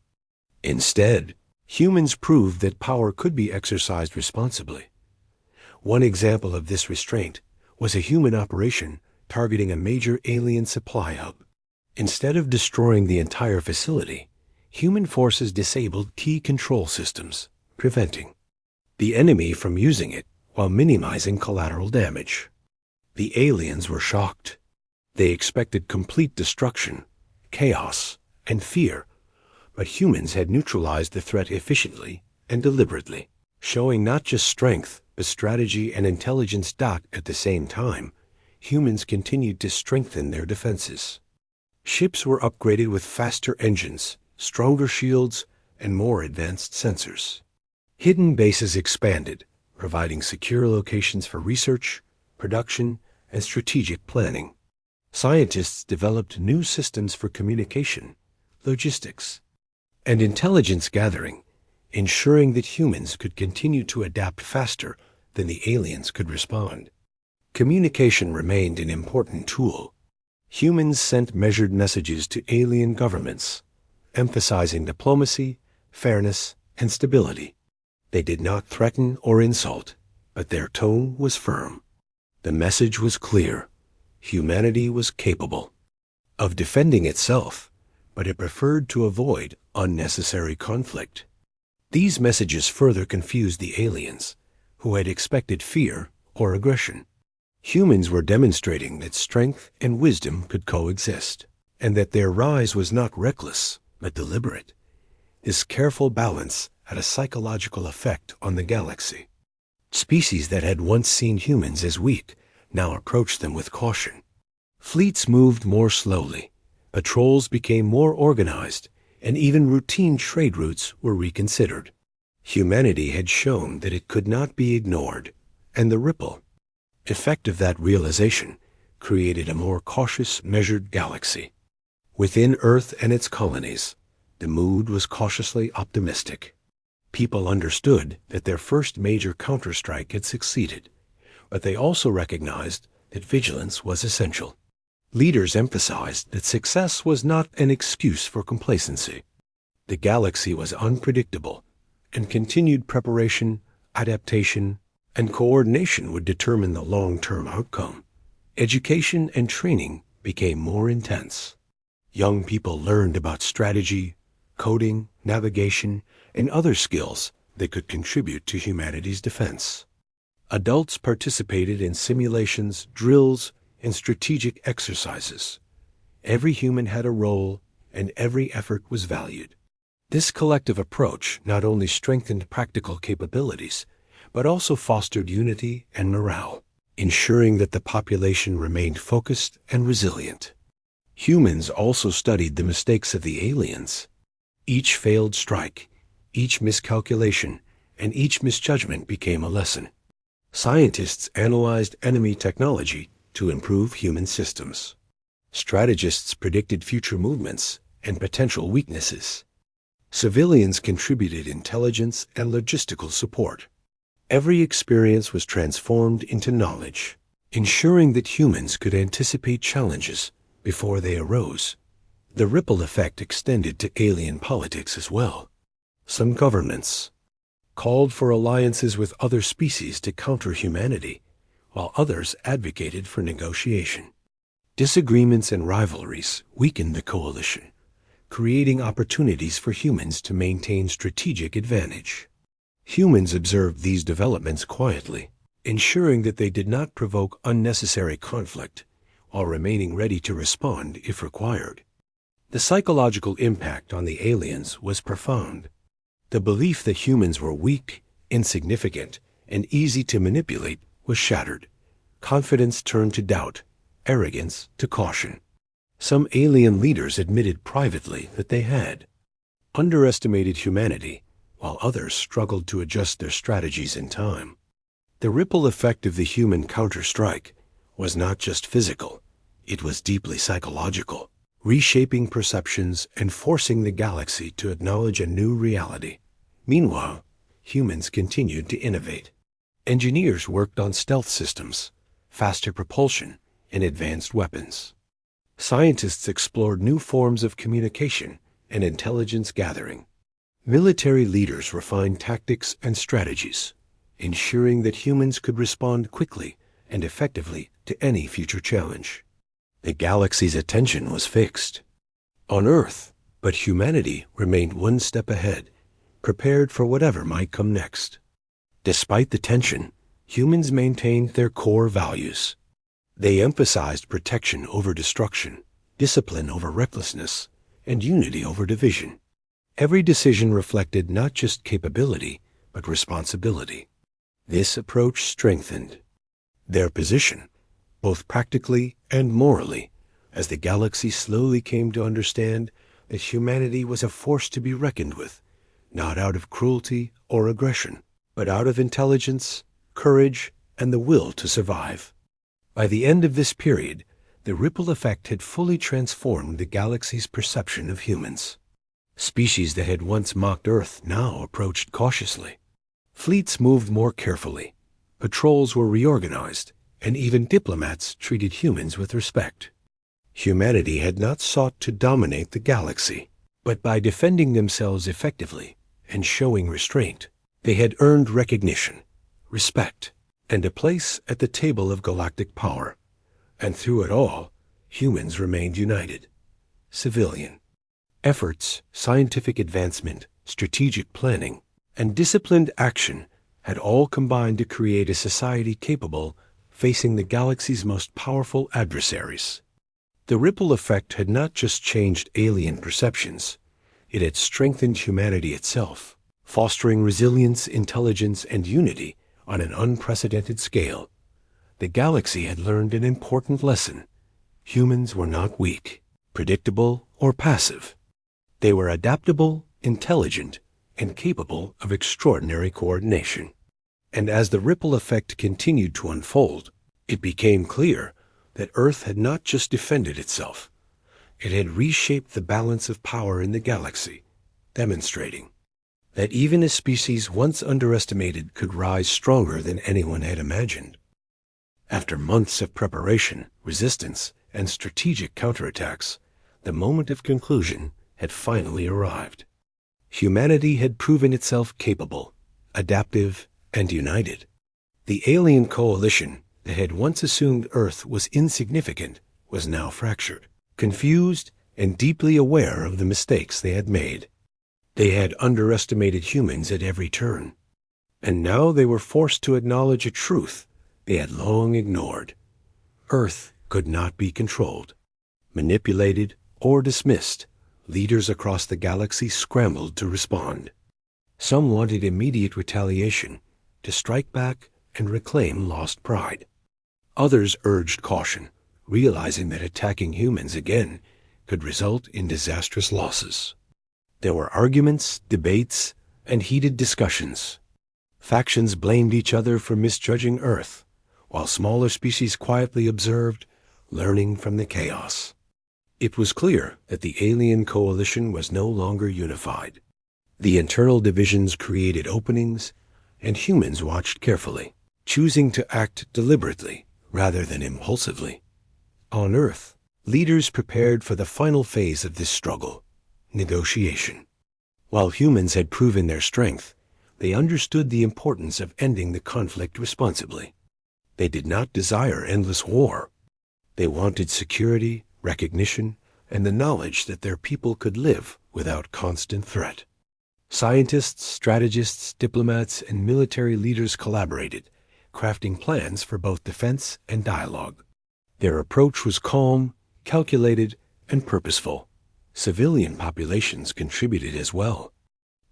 Instead, humans proved that power could be exercised responsibly. One example of this restraint was a human operation targeting a major alien supply hub. Instead of destroying the entire facility, human forces disabled key control systems, preventing the enemy from using it while minimizing collateral damage. The aliens were shocked. They expected complete destruction, chaos, and fear, but humans had neutralized the threat efficiently and deliberately, showing not just strength, but strategy and intelligence. At the same time, humans continued to strengthen their defenses. Ships were upgraded with faster engines, stronger shields, and more advanced sensors. Hidden bases expanded, providing secure locations for research, production, and strategic planning. Scientists developed new systems for communication, logistics, and intelligence gathering, ensuring that humans could continue to adapt faster than the aliens could respond. Communication remained an important tool. Humans sent measured messages to alien governments, emphasizing diplomacy, fairness, and stability. They did not threaten or insult, but their tone was firm. The message was clear. Humanity was capable of defending itself, but it preferred to avoid unnecessary conflict. These messages further confused the aliens, who had expected fear or aggression. Humans were demonstrating that strength and wisdom could coexist, and that their rise was not reckless, but deliberate. This careful balance had a psychological effect on the galaxy. Species that had once seen humans as weak now approached them with caution. Fleets moved more slowly, patrols became more organized, and even routine trade routes were reconsidered. Humanity had shown that it could not be ignored, and the ripple effect of that realization created a more cautious, measured galaxy. Within Earth and its colonies, the mood was cautiously optimistic. People understood that their first major counterstrike had succeeded, But they also recognized that vigilance was essential. Leaders emphasized that success was not an excuse for complacency. The galaxy was unpredictable, and continued preparation, adaptation, and coordination would determine the long-term outcome. Education and training became more intense. Young people learned about strategy, coding, navigation, and other skills that could contribute to humanity's defense. Adults participated in simulations, drills, and strategic exercises. Every human had a role, and every effort was valued. This collective approach not only strengthened practical capabilities, but also fostered unity and morale, ensuring that the population remained focused and resilient. Humans also studied the mistakes of the aliens. Each failed strike, each miscalculation, and each misjudgment became a lesson. Scientists analyzed enemy technology to improve human systems. Strategists predicted future movements and potential weaknesses. Civilians contributed intelligence and logistical support. Every experience was transformed into knowledge, ensuring that humans could anticipate challenges before they arose. The ripple effect extended to alien politics as well. Some governments called for alliances with other species to counter humanity, while others advocated for negotiation. Disagreements and rivalries weakened the coalition, creating opportunities for humans to maintain strategic advantage. Humans observed these developments quietly, ensuring that they did not provoke unnecessary conflict, while remaining ready to respond if required. The psychological impact on the aliens was profound. The belief that humans were weak, insignificant, and easy to manipulate was shattered. Confidence turned to doubt, arrogance to caution. Some alien leaders admitted privately that they had underestimated humanity, while others struggled to adjust their strategies in time. The ripple effect of the human counter-strike was not just physical, it was deeply psychological, reshaping perceptions and forcing the galaxy to acknowledge a new reality. Meanwhile, humans continued to innovate. Engineers worked on stealth systems, faster propulsion, and advanced weapons. Scientists explored new forms of communication and intelligence gathering. Military leaders refined tactics and strategies, ensuring that humans could respond quickly and effectively to any future challenge. The galaxy's attention was fixed on Earth, but humanity remained one step ahead, prepared for whatever might come next. Despite the tension, humans maintained their core values. They emphasized protection over destruction, discipline over recklessness, and unity over division. Every decision reflected not just capability, but responsibility. This approach strengthened their position, both practically and morally, as the galaxy slowly came to understand that humanity was a force to be reckoned with, not out of cruelty or aggression, but out of intelligence, courage, and the will to survive. By the end of this period, the ripple effect had fully transformed the galaxy's perception of humans. Species that had once mocked Earth now approached cautiously. Fleets moved more carefully, patrols were reorganized, and even diplomats treated humans with respect. Humanity had not sought to dominate the galaxy, but by defending themselves effectively and showing restraint, they had earned recognition, respect, and a place at the table of galactic power. And through it all, humans remained united. Civilian efforts, scientific advancement, strategic planning, and disciplined action had all combined to create a society capable facing the galaxy's most powerful adversaries. The ripple effect had not just changed alien perceptions, it had strengthened humanity itself, fostering resilience, intelligence, and unity on an unprecedented scale. The galaxy had learned an important lesson. Humans were not weak, predictable, or passive. They were adaptable, intelligent, and capable of extraordinary coordination. And as the ripple effect continued to unfold, it became clear that Earth had not just defended itself, it had reshaped the balance of power in the galaxy, demonstrating that even a species once underestimated could rise stronger than anyone had imagined. After months of preparation, resistance, and strategic counterattacks, the moment of conclusion had finally arrived. Humanity had proven itself capable, adaptive, and united. The alien coalition that had once assumed Earth was insignificant was now fractured, confused, and deeply aware of the mistakes they had made. They had underestimated humans at every turn, and now they were forced to acknowledge a truth they had long ignored. Earth could not be controlled, manipulated, or dismissed. Leaders across the galaxy scrambled to respond. Some wanted immediate retaliation, to strike back and reclaim lost pride. Others urged caution, realizing that attacking humans again could result in disastrous losses. There were arguments, debates, and heated discussions. Factions blamed each other for misjudging Earth, while smaller species quietly observed, learning from the chaos. It was clear that the alien coalition was no longer unified. The internal divisions created openings, and humans watched carefully, choosing to act deliberately rather than impulsively. On Earth, leaders prepared for the final phase of this struggle, negotiation. While humans had proven their strength, they understood the importance of ending the conflict responsibly. They did not desire endless war. They wanted security, recognition, and the knowledge that their people could live without constant threat. Scientists, strategists, diplomats, and military leaders collaborated, crafting plans for both defense and dialogue. Their approach was calm, calculated, and purposeful. Civilian populations contributed as well.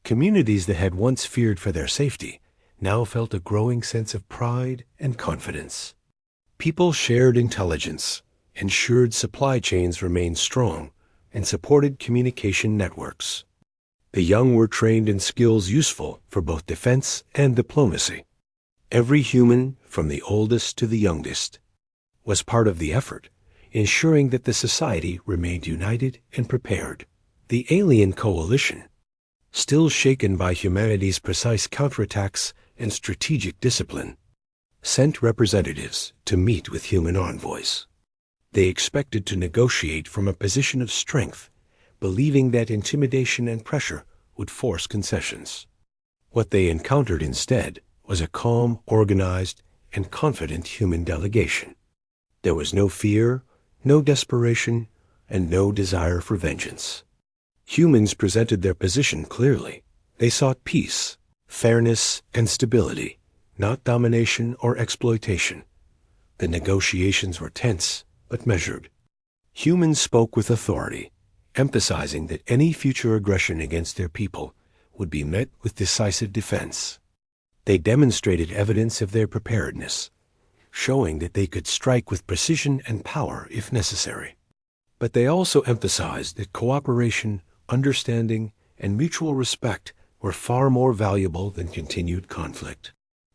Communities that had once feared for their safety now felt a growing sense of pride and confidence. People shared intelligence, ensured supply chains remained strong, and supported communication networks. The young were trained in skills useful for both defense and diplomacy. Every human, from the oldest to the youngest, was part of the effort, ensuring that the society remained united and prepared. The alien coalition, still shaken by humanity's precise counterattacks and strategic discipline, sent representatives to meet with human envoys. They expected to negotiate from a position of strength, believing that intimidation and pressure would force concessions. What they encountered instead was a calm, organized, and confident human delegation. There was no fear, no desperation, and no desire for vengeance. Humans presented their position clearly. They sought peace, fairness, and stability, not domination or exploitation. The negotiations were tense, but measured. Humans spoke with authority, emphasizing that any future aggression against their people would be met with decisive defense. They demonstrated evidence of their preparedness, showing that they could strike with precision and power if necessary. But they also emphasized that cooperation, understanding, and mutual respect were far more valuable than continued conflict.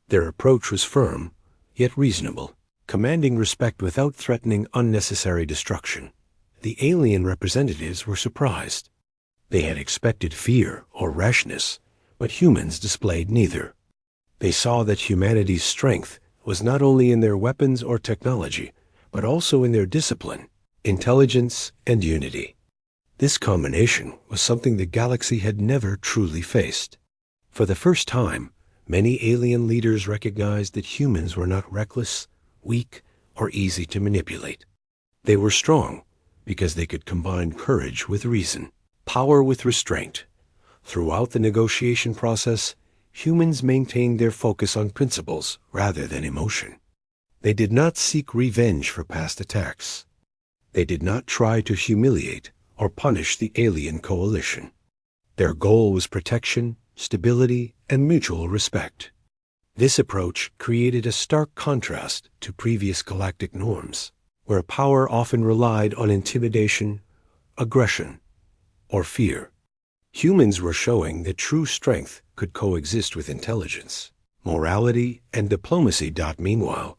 Their approach was firm, yet reasonable, commanding respect without threatening unnecessary destruction. The alien representatives were surprised. They had expected fear or rashness, but humans displayed neither. They saw that humanity's strength was not only in their weapons or technology, but also in their discipline, intelligence, and unity. This combination was something the galaxy had never truly faced. For the first time, many alien leaders recognized that humans were not reckless, weak, or easy to manipulate. They were strong because they could combine courage with reason, power with restraint. Throughout the negotiation process, humans maintained their focus on principles rather than emotion. They did not seek revenge for past attacks. They did not try to humiliate or punish the alien coalition. Their goal was protection, stability, and mutual respect. This approach created a stark contrast to previous galactic norms, where power often relied on intimidation, aggression, or fear. Humans were showing that true strength could coexist with intelligence, morality, and diplomacy. Meanwhile,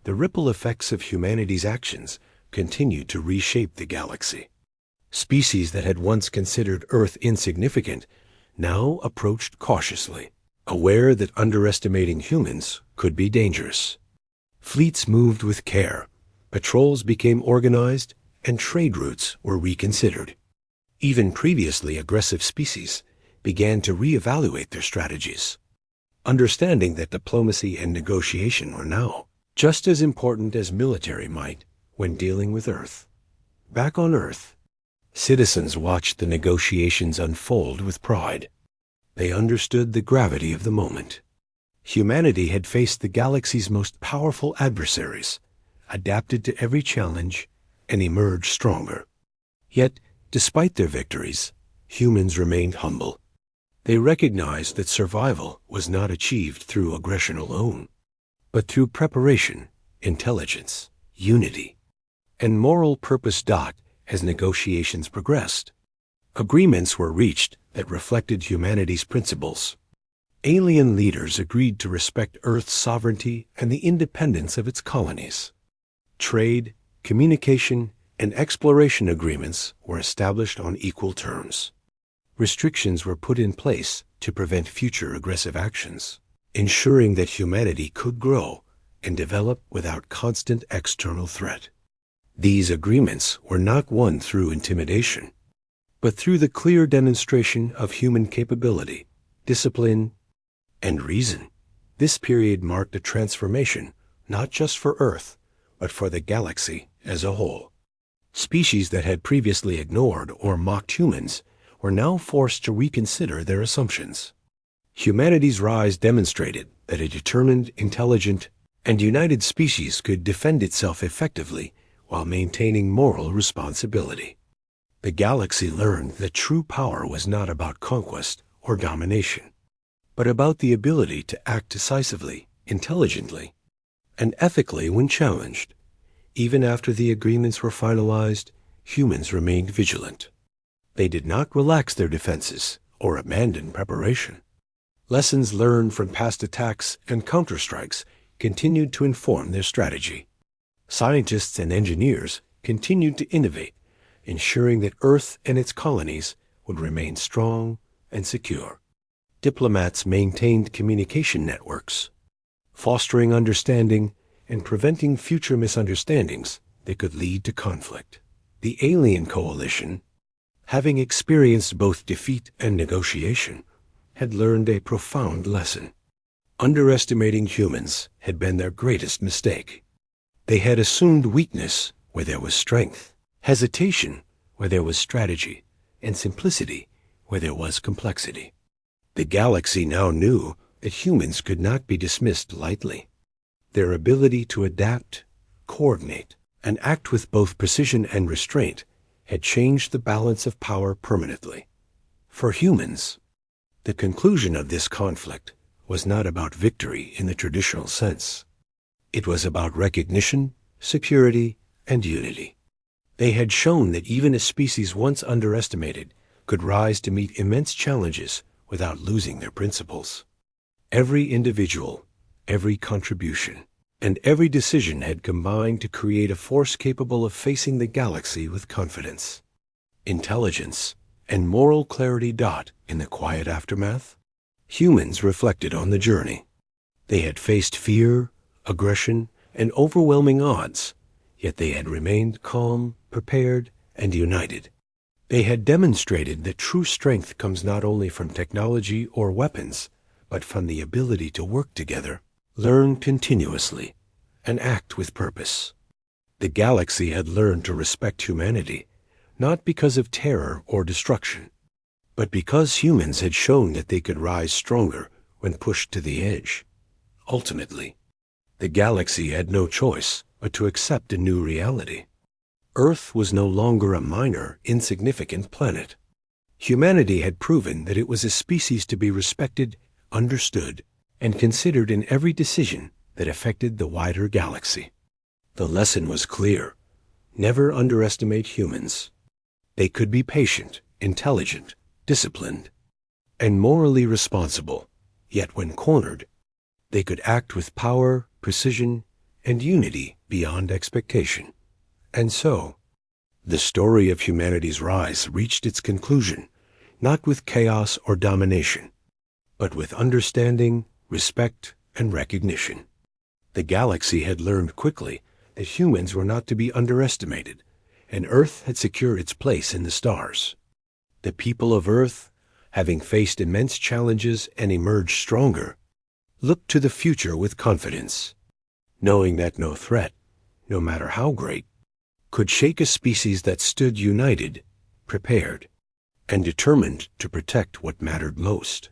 the ripple effects of humanity's actions continued to reshape the galaxy. Species that had once considered Earth insignificant now approached cautiously, aware that underestimating humans could be dangerous. Fleets moved with care, patrols became organized, and trade routes were reconsidered. Even previously aggressive species began to reevaluate their strategies, understanding that diplomacy and negotiation were now just as important as military might when dealing with Earth. Back on Earth, citizens watched the negotiations unfold with pride. They understood the gravity of the moment. Humanity had faced the galaxy's most powerful adversaries, adapted to every challenge, and emerged stronger. Yet, despite their victories, humans remained humble. They recognized that survival was not achieved through aggression alone, but through preparation, intelligence, unity, and moral purpose. As negotiations progressed, agreements were reached that reflected humanity's principles. Alien leaders agreed to respect Earth's sovereignty and the independence of its colonies. Trade, communication, and exploration agreements were established on equal terms. Restrictions were put in place to prevent future aggressive actions, ensuring that humanity could grow and develop without constant external threat. These agreements were not won through intimidation, but through the clear demonstration of human capability, discipline, and reason. This period marked a transformation not just for Earth, but for the galaxy as a whole. Species that had previously ignored or mocked humans were now forced to reconsider their assumptions. Humanity's rise demonstrated that a determined, intelligent, and united species could defend itself effectively while maintaining moral responsibility. The galaxy learned that true power was not about conquest or domination, but about the ability to act decisively, intelligently, and ethically when challenged. Even after the agreements were finalized, humans remained vigilant. They did not relax their defenses or abandon preparation. Lessons learned from past attacks and counterstrikes continued to inform their strategy. Scientists and engineers continued to innovate, ensuring that Earth and its colonies would remain strong and secure. Diplomats maintained communication networks, fostering understanding and preventing future misunderstandings that could lead to conflict. The alien coalition, having experienced both defeat and negotiation, had learned a profound lesson. Underestimating humans had been their greatest mistake. They had assumed weakness where there was strength, hesitation where there was strategy, and simplicity where there was complexity. The galaxy now knew that humans could not be dismissed lightly. Their ability to adapt, coordinate, and act with both precision and restraint had changed the balance of power permanently. For humans, the conclusion of this conflict was not about victory in the traditional sense. It was about recognition, security, and unity. They had shown that even a species once underestimated could rise to meet immense challenges without losing their principles. Every individual, every contribution, and every decision had combined to create a force capable of facing the galaxy with confidence, intelligence, and moral clarity. In the quiet aftermath, humans reflected on the journey. They had faced fear, aggression, and overwhelming odds, yet they had remained calm, prepared, and united. They had demonstrated that true strength comes not only from technology or weapons, but from the ability to work together, learn continuously, and act with purpose. The galaxy had learned to respect humanity, not because of terror or destruction, but because humans had shown that they could rise stronger when pushed to the edge. Ultimately, the galaxy had no choice but to accept a new reality. Earth was no longer a minor, insignificant planet. Humanity had proven that it was a species to be respected, understood, and considered in every decision that affected the wider galaxy. The lesson was clear. Never underestimate humans. They could be patient, intelligent, disciplined, and morally responsible, yet when cornered, they could act with power, precision, and unity beyond expectation. And so, the story of humanity's rise reached its conclusion, not with chaos or domination, but with understanding, respect, and recognition. The galaxy had learned quickly that humans were not to be underestimated, and Earth had secured its place in the stars. The people of Earth, having faced immense challenges and emerged stronger, looked to the future with confidence, knowing that no threat, no matter how great, could shake a species that stood united, prepared, and determined to protect what mattered most.